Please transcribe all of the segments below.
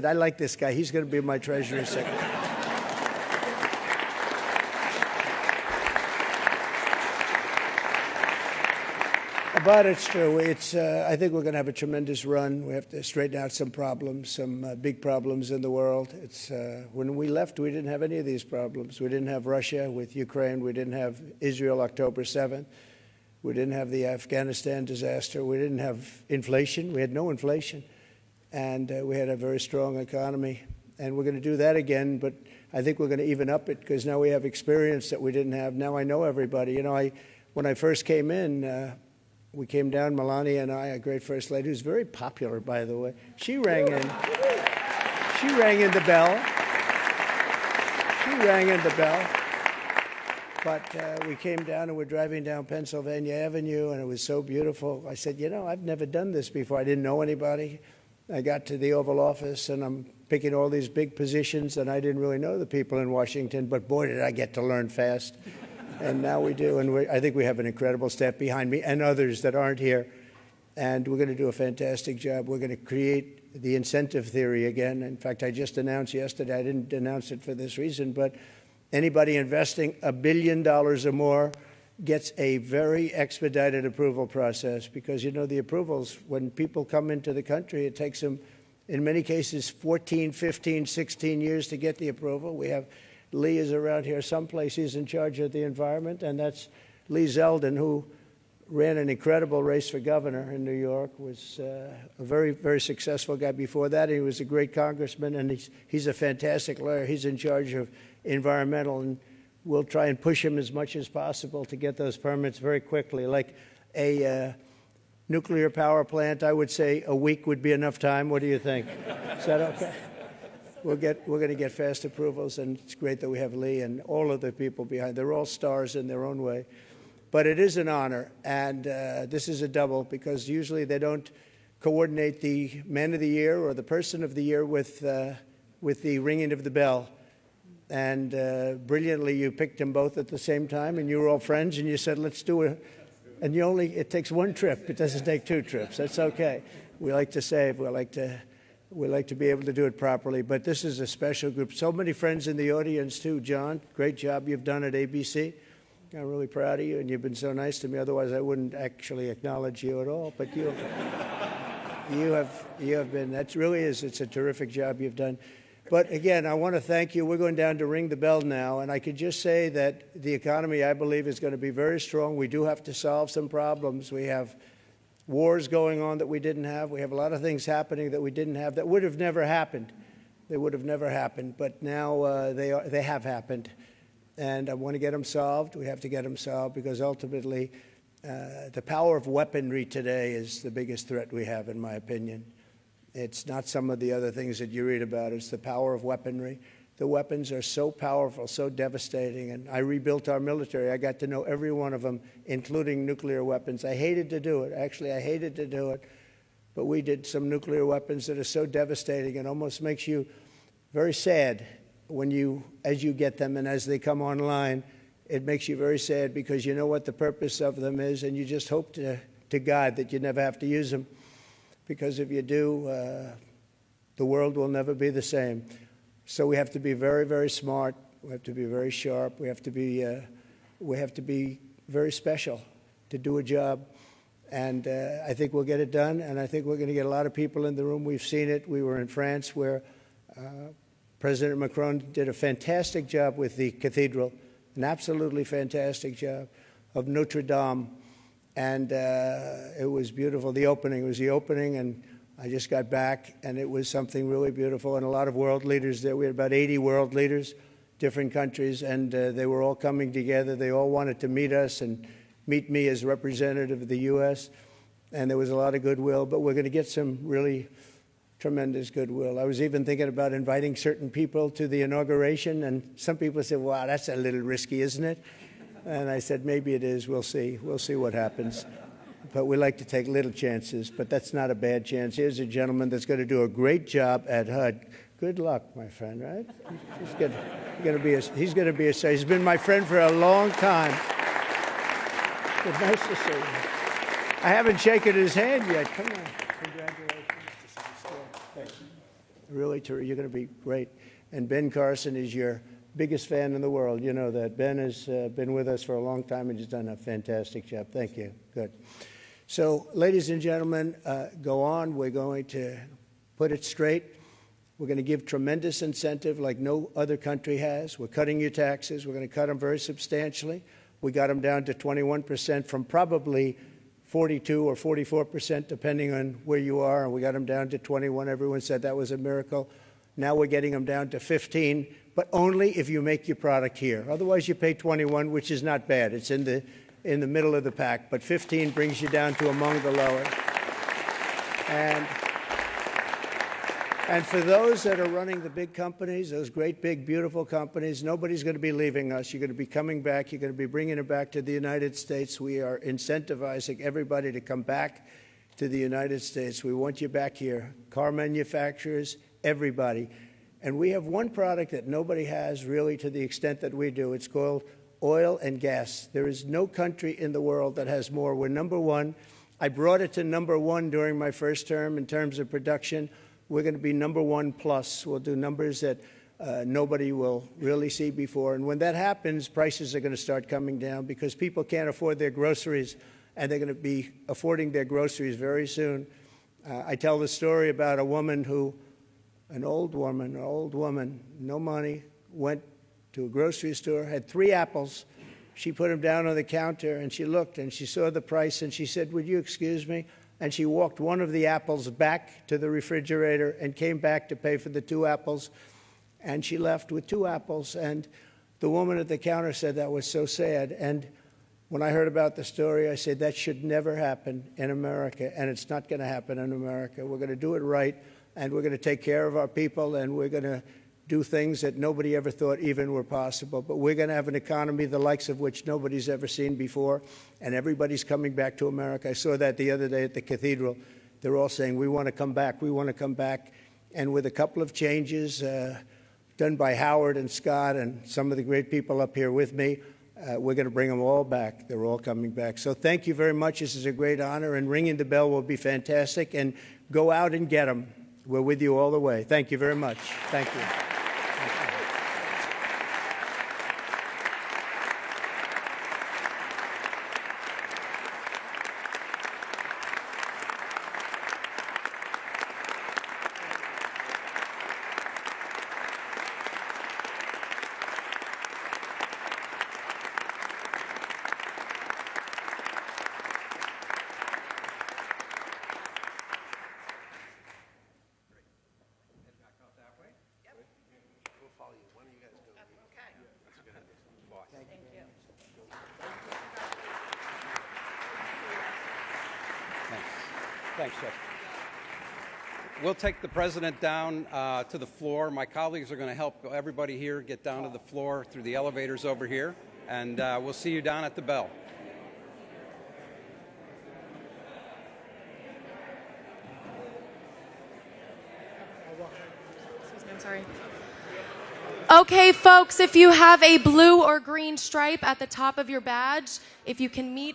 I like this guy. He's going to be my Treasury Secretary. But it's true. I think we're going to have a tremendous run. We have to straighten out some problems, some big problems in the world. When we left, we didn't have any of these problems. We didn't have Russia with Ukraine. We didn't have Israel October 7th. We didn't have the Afghanistan disaster. We didn't have inflation. We had no inflation. And we had a very strong economy. And we're going to do that again, but I think we're going to even up it because now we have experience that we didn't have. Now I know everybody. You know, when I first came in, we came down, Melania and I, a great First Lady, who's very popular, by the way. She rang in. She rang in the bell. She rang in the bell. But we came down and we're driving down Pennsylvania Avenue, and it was so beautiful. I said, you know, I've never done this before. I didn't know anybody. I got to the Oval Office, and I'm picking all these big positions, and I didn't really know the people in Washington, but boy, did I get to learn fast. And now we do, and I think we have an incredible staff behind me and others that aren't here, and we're going to do a fantastic job. We're going to create the incentive theory again. In fact, I just announced yesterday, I didn't announce it for this reason, but anybody investing $1 billion or more gets a very expedited approval process because, you know, the approvals, when people come into the country, it takes them, in many cases, 14, 15, 16 years to get the approval. We have Lee is around here someplace. He's in charge of the environment, and that's Lee Zeldin, who ran an incredible race for governor in New York, was a very, very successful guy before that. He was a great congressman, and he's a fantastic lawyer. He's in charge of environmental, and we'll try and push him as much as possible to get those permits very quickly. Like a nuclear power plant, I would say a week would be enough time. What do you think? Is that okay? We're going to get fast approvals, and it's great that we have Lee and all of the people behind. They're all stars in their own way. But it is an honor, and this is a double because usually they don't coordinate the Man of the Year or the Person of the Year with the ringing of the bell. And brilliantly, you picked them both at the same time, and you were all friends, and you said, let's do it. And it takes one trip. It doesn't take two trips. That's okay. We like to save. We like to be able to do it properly. But this is a special group. So many friends in the audience, too. John, great job you've done at ABC. I'm really proud of you, and you've been so nice to me. Otherwise, I wouldn't actually acknowledge you at all. But you have been, that really is, it's a terrific job you've done. But again, I want to thank you. We're going down to ring the bell now, and I could just say that the economy, I believe, is going to be very strong. We do have to solve some problems. We have wars going on that we didn't have. We have a lot of things happening that we didn't have that would have never happened. They would have never happened, but now they have happened. And I want to get them solved. We have to get them solved because ultimately the power of weaponry today is the biggest threat we have, in my opinion. It's not some of the other things that you read about. It's the power of weaponry. The weapons are so powerful, so devastating. And I rebuilt our military. I got to know every one of them, including nuclear weapons. I hated to do it. Actually, I hated to do it. But we did some nuclear weapons that are so devastating. It almost makes you very sad as you get them and as they come online. It makes you very sad because you know what the purpose of them is, and you just hope to God that you never have to use them. Because if you do, the world will never be the same. So we have to be very, very smart. We have to be very sharp. We have to be very special to do a job. And I think we'll get it done. And I think we're going to get a lot of people in the room. We've seen it. We were in France where President Macron did a fantastic job with the cathedral, an absolutely fantastic job, of Notre Dame. And it was beautiful. The opening was the opening, and I just got back, and it was something really beautiful. And a lot of world leaders there. We had about 80 world leaders, different countries, and they were all coming together. They all wanted to meet us and meet me as representative of the U.S., and there was a lot of goodwill. But we're going to get some really tremendous goodwill. I was even thinking about inviting certain people to the inauguration, and some people said, wow, that's a little risky, isn't it? And I said, maybe it is. We'll see. We'll see what happens. But we like to take little chances, but that's not a bad chance. Here's a gentleman that's going to do a great job at HUD. Good luck, my friend, right? He's going to be a star. He's been my friend for a long time. It's nice to see you. I haven't shaken his hand yet. Come on. Congratulations. Thank you. Really, you're going to be great. And Ben Carson is your biggest fan in the world. You know that. Ben has been with us for a long time and has done a fantastic job. Thank you. Good. So, ladies and gentlemen, go on. We're going to put it straight. We're going to give tremendous incentive like no other country has. We're cutting your taxes. We're going to cut them very substantially. We got them down to 21% from probably 42 or 44%, depending on where you are, and we got them down to 21. Everyone said that was a miracle. Now we're getting them down to 15, but only if you make your product here. Otherwise, you pay 21, which is not bad. It's in the middle of the pack, but 15 brings you down to among the lower. And for those that are running the big companies, those great, big, beautiful companies, nobody's going to be leaving us. You're going to be coming back. You're going to be bringing it back to the United States. We are incentivizing everybody to come back to the United States. We want you back here. Car manufacturers, everybody. And we have one product that nobody has really to the extent that we do. It's called oil and gas. There is no country in the world that has more. We're number one. I brought it to number one during my first term in terms of production. We're going to be number one plus. We'll do numbers that nobody will really see before. And when that happens, prices are going to start coming down because people can't afford their groceries, and they're going to be affording their groceries very soon. I tell the story about a woman who, an old woman, no money, went to a grocery store, had 3 apples. She put them down on the counter, and she looked, and she saw the price, and she said, "Would you excuse me?" And she walked one of the apples back to the refrigerator and came back to pay for the 2 apples. And she left with 2 apples. And the woman at the counter said that was so sad. And when I heard about the story, I said, that should never happen in America. And it's not going to happen in America. We're going to do it right. And we're going to take care of our people. And we're going to do things that nobody ever thought even were possible. But we're going to have an economy the likes of which nobody's ever seen before, and everybody's coming back to America. I saw that the other day at the cathedral. They're all saying, we want to come back, we want to come back. And with a couple of changes done by Howard and Scott and some of the great people up here with me, we're going to bring them all back. They're all coming back. So thank you very much. This is a great honor, and ringing the bell will be fantastic. And go out and get them. We're with you all the way. Thank you very much. Thank you. Thanks, Jeff. We'll take the president down to the floor. My colleagues are going to help everybody here get down to the floor through the elevators over here, and we'll see you down at the bell. Excuse me, I'm sorry. Okay, folks, if you have a blue or green stripe at the top of your badge, if you can meet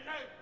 Good night.